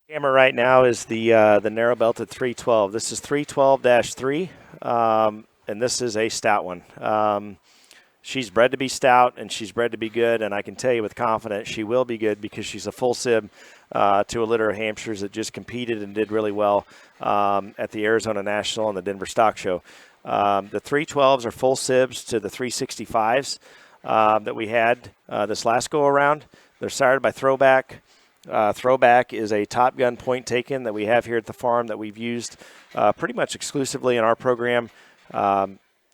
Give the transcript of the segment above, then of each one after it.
Camera right now is the narrow belted 312. This is 312-3, and this is a stout one. She's bred to be stout, and she's bred to be good, and I can tell you with confidence she will be good because she's a full sib to a litter of Hampshires that just competed and did really well at the Arizona National and the Denver Stock Show. The 312s are full sibs to the 365s that we had this last go-around. They're sired by Throwback. Throwback is a Top Gun point taken that we have here at the farm that we've used pretty much exclusively in our program.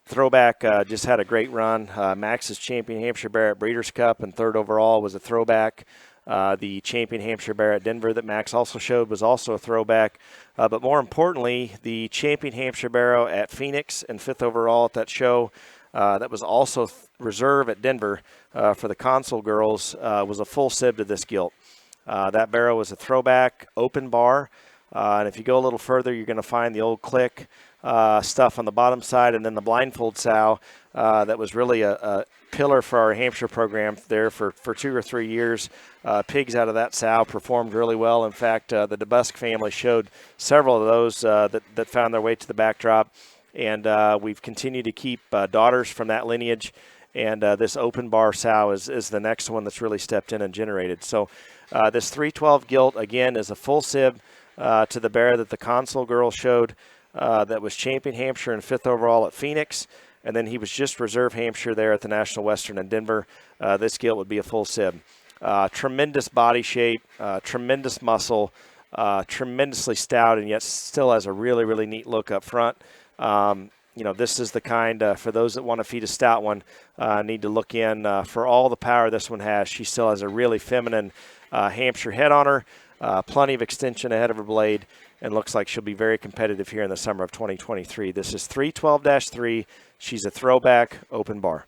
Throwback just had a great run. Max's Champion Hampshire Barrett Breeders' Cup and third overall was a Throwback. The Champion Hampshire Barrett Denver that Max also showed was also a Throwback. But more importantly, the Champion Hampshire Barrow at Phoenix and fifth overall at that show that was also reserve at Denver for the Consul girls was a full sib to this gilt. That barrow was a Throwback open bar. And if you go a little further, you're going to find the old click stuff on the bottom side, and then the blindfold sow that was really a pillar for our Hampshire program there for 2 or 3 years. Pigs out of that sow performed really well. In fact, the DeBusk family showed several of those that found their way to the backdrop. And we've continued to keep daughters from that lineage. And this open bar sow is the next one that's really stepped in and generated. So this 312 gilt, again, is a full sib to the bear that the Consul girl showed that was Champion Hampshire and fifth overall at Phoenix. And then he was just reserve Hampshire there at the National Western in Denver. This gilt would be a full sib. Tremendous body shape, tremendous muscle, tremendously stout, and yet still has a really, really neat look up front. This is the kind, for those that want to feed a stout one, need to look in for all the power this one has. She still has a really feminine Hampshire head on her, plenty of extension ahead of her blade, and looks like she'll be very competitive here in the summer of 2023. This is 312-3. She's a Throwback open bar.